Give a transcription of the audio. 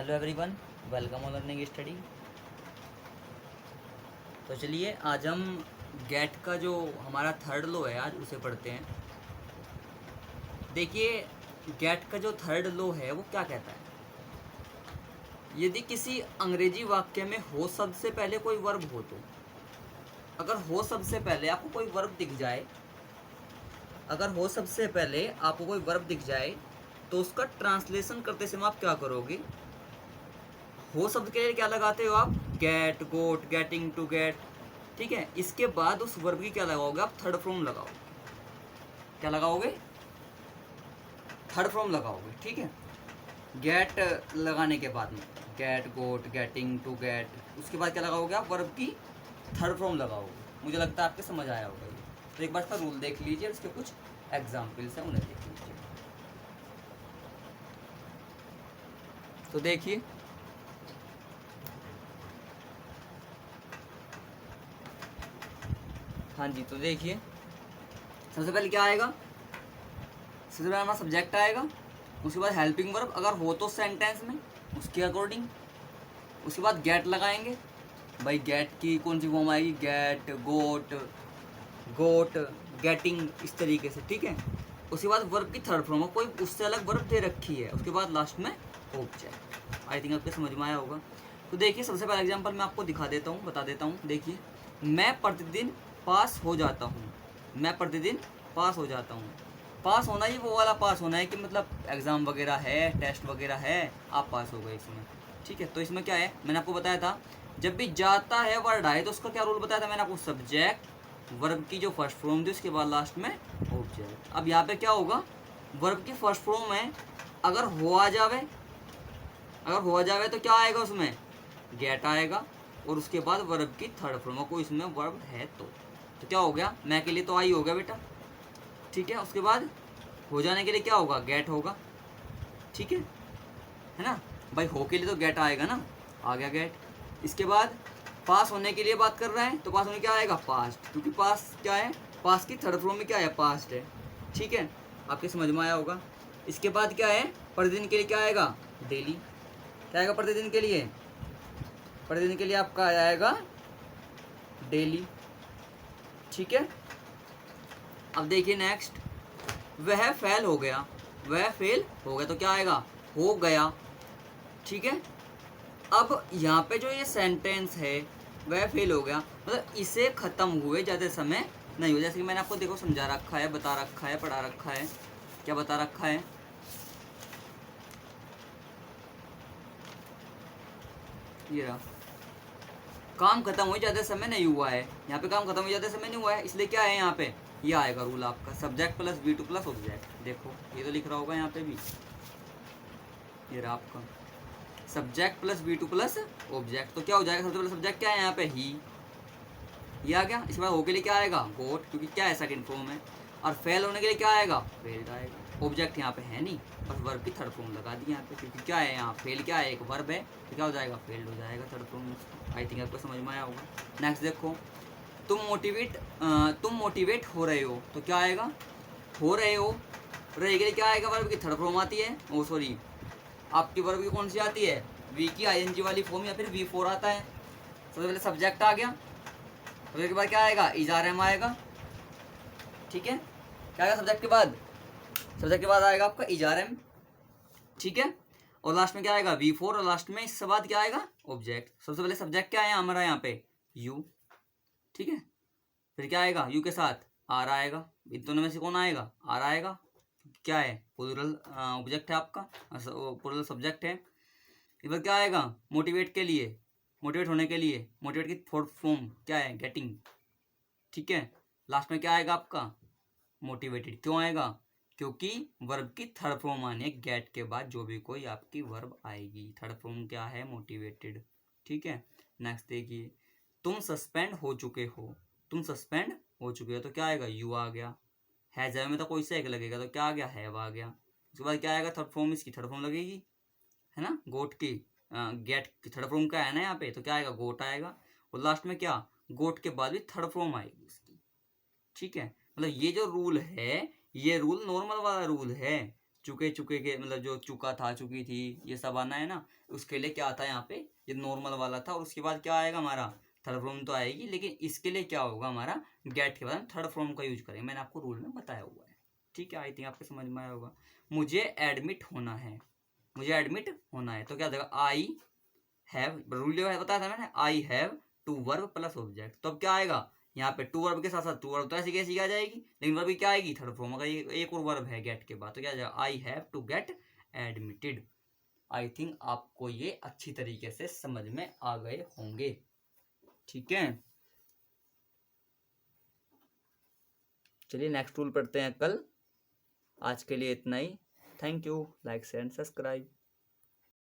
Hello everyone, welcome on learning study. तो चलिए आज हम गेट का जो हमारा थर्ड लॉ है आज उसे पढ़ते हैं। देखिए, गेट का जो थर्ड लॉ है वो क्या कहता है। यदि किसी अंग्रेजी वाक्य में हो शब्द से पहले कोई वर्ब हो तो अगर हो शब्द से पहले आपको कोई वर्ब दिख जाए तो उसका ट्रांसलेशन करते समय आप क्या करोगे। हो शब्द के लिए क्या लगाते हो आप, get, got, getting, to get. ठीक है, इसके बाद उस वर्ब की क्या लगाओगे आप, थर्ड फॉर्म लगाओगे। क्या लगाओगे, थर्ड फॉर्म लगाओगे। ठीक है, गेट लगाने के बाद में get, got, getting, to get, उसके बाद क्या लगाओगे आप, वर्ब की थर्ड फॉर्म लगाओगे। मुझे लगता है आपके समझ आया होगा ये। तो एक बार इसका रूल देख लीजिए, इसके कुछ एग्जाम्पल्स हैं उन्हें देख लीजिए। तो देखिए, हाँ जी, तो देखिए सबसे पहले क्या आएगा, सबसे पहले हमारा सब्जेक्ट आएगा, उसके बाद हेल्पिंग वर्ब अगर हो तो सेंटेंस में उसके अकॉर्डिंग, उसके बाद गेट लगाएंगे। भाई गेट की कौन सी फॉर्म आएगी, गेट, गोट, गोट, गेटिंग, इस तरीके से। ठीक है, उसके बाद वर्ब की थर्ड फॉर्म कोई उससे अलग वर्ब दे रखी है, उसके बाद लास्ट में ऑब्जेक्ट। आई थिंक आपको समझ में आया होगा। तो देखिए सबसे पहला एग्जांपल मैं आपको दिखा देता हूँ, बता देता हूँ। देखिए, मैं प्रतिदिन पास हो जाता हूँ। मैं प्रतिदिन पास हो जाता हूँ। पास होना ही वो वाला पास होना है कि मतलब एग्ज़ाम वगैरह है, टेस्ट वगैरह है, आप पास हो गए इसमें। ठीक है, तो इसमें क्या है, मैंने आपको बताया था जब भी जाता है वर्ड आए तो उसका क्या रूल बताया था मैंने आपको, सब्जेक्ट, वर्ब की जो फर्स्ट फॉर्म थी उसके बाद लास्ट में ऑब्जेक्ट। अब यहाँ पे क्या होगा, वर्ब की फर्स्ट फॉर्म है, अगर हो आ जावे तो क्या आएगा उसमें, गेट आएगा, और उसके बाद वर्ब की थर्ड फॉर्म को इसमें वर्ब है तो क्या हो गया, मैं के लिए तो आई हो गया बेटा। ठीक है, उसके बाद हो जाने के लिए क्या होगा, गेट होगा। ठीक है ना भाई, हो के लिए तो गेट आएगा ना, आ गया गेट। इसके बाद पास होने के लिए बात कर रहे हैं तो पास होने क्या आएगा, पास्ट, क्योंकि पास क्या है, पास की थर्ड फॉर्म में क्या है, पास्ट है। ठीक है, आपके समझ में आया होगा। इसके बाद क्या है, प्रतिदिन के लिए क्या आएगा, डेली। क्या आएगा प्रतिदिन के लिए, प्रतिदिन के लिए आपका आएगा डेली। ठीक है, अब देखिए नेक्स्ट, वह फेल हो गया। वह फेल हो गया तो क्या आएगा, हो गया। ठीक है, अब यहाँ पे जो ये सेंटेंस है वह फेल हो गया, मतलब इसे ख़त्म हुए ज़्यादा समय नहीं हो। जैसे कि मैंने आपको देखो समझा रखा है, बता रखा है, पढ़ा रखा है। क्या बता रखा है, ये रहा, काम खत्म हुए ज़्यादा समय नहीं हुआ है। यहाँ पे काम खत्म हुए ज़्यादा समय नहीं हुआ है, इसलिए क्या है यहाँ पे, ये आएगा रूल आपका, subject plus V2 plus object. देखो ये तो लिख रहा होगा यहाँ पे भी, ये रहा आपका subject plus V2 plus object. तो क्या हो जाएगा, सबसे पहले सब्जेक्ट क्या है यहाँ पे, ही, ये आ गया। इसके बाद हो के लिए क्या आएगा, गोट, क्योंकि क्या है, सेकंड फॉर्म है। और फेल होने के लिए क्या आएगा, फेल्ड आएगा। ऑब्जेक्ट यहाँ पे है नहीं, बस वर्ब की थर्ड फॉर्म लगा दी यहाँ पे, क्योंकि क्या है यहाँ फेल, क्या है, एक वर्ब है, तो क्या हो जाएगा, फेल्ड हो जाएगा थर्ड फॉर्म में। आई थिंक आपको समझ में आया होगा। नेक्स्ट देखो, तुम मोटिवेट हो रहे हो तो क्या आएगा, हो रहे हो, रहे के लिए क्या आएगा, वर्ब की थर्ड फॉर्म आती है, ओ सॉरी, आपकी वर्ब की कौन सी आती है, वी की ING वाली फॉर्म या फिर V4 आता है। सबसे पहले सब्जेक्ट आ गया, फिर के बाद क्या आएगा, इजारम आएगा। ठीक है, क्या आएगा सब्जेक्ट के बाद, सब्जेक्ट के बाद आएगा आपका इजारम। ठीक है, और लास्ट में क्या आएगा, V4, और लास्ट में इसके बाद क्या आएगा, ऑब्जेक्ट। सबसे पहले सब्जेक्ट क्या है हमारा यहाँ पे, यू। ठीक है, फिर क्या आएगा, यू के साथ आर आएगा। इन दोनों में से कौन आएगा, आर आएगा, क्या है, प्लूरल ऑब्जेक्ट है आपका, प्लूरल सब्जेक्ट है। इधर क्या आएगा, मोटिवेट के लिए, मोटिवेट होने के लिए, मोटिवेट की फोर्थ फॉर्म क्या है, गेटिंग। ठीक है, लास्ट में क्या आएगा आपका, मोटिवेटेड। क्यों आएगा, क्योंकि वर्ब की थर्ड फॉर्म आने, गेट के बाद जो भी कोई आपकी वर्ब आएगी, थर्ड फॉर्म क्या है, मोटिवेटेड। ठीक है, नेक्स्ट देखिए, तुम सस्पेंड हो चुके हो। तुम सस्पेंड हो चुके हो तो क्या आएगा, यू आ गया। हैज में तो कोई से एक लगेगा तो क्या आ गया, हैव आ गया। उसके बाद क्या आएगा, थर्ड फॉर्म, इसकी थर्ड फॉर्म लगेगी, है ना, गोट की, गेट की थर्ड फॉर्म का है ना यहाँ पे, तो क्या आएगा, गोट आएगा। और लास्ट में क्या, गोट के बाद भी थर्ड फॉर्म आएगी उसकी। ठीक है, मतलब ये जो रूल है, ये रूल नॉर्मल वाला रूल है, चुके चुके के मतलब जो चुका था, चुकी थी, ये सब आना है ना, उसके लिए क्या आता है यहाँ पे, ये नॉर्मल वाला था। और उसके बाद क्या आएगा हमारा, थर्ड फॉर्म तो आएगी, लेकिन इसके लिए क्या होगा हमारा, गेट के बाद हम थर्ड फॉर्म का यूज करेंगे। मैंने आपको रूल में बताया हुआ है, ठीक है। आई थिंक आपको समझ में आया होगा। मुझे एडमिट होना है, मुझे एडमिट होना है, तो क्या देगा, आई हैव, रूल जो है बताया था मैंने, I have to verb plus object. तो अब क्या आएगा यहाँ पे, टू वर्ब के साथ साथ टू वर्ब तो ऐसी कैसी आ जाएगी, लेकिन वर्ब क्या आएगी, थर्ड फॉर्म। अगर एक और वर्ब है गेट के बाद, तो क्या जाएगा, I have to get admitted. I think आपको ये अच्छी तरीके से समझ में आ गए होंगे, ठीक है। चलिए नेक्स्ट रूल पढ़ते हैं कल। आज के लिए इतना ही। Thank you. Like share and subscribe.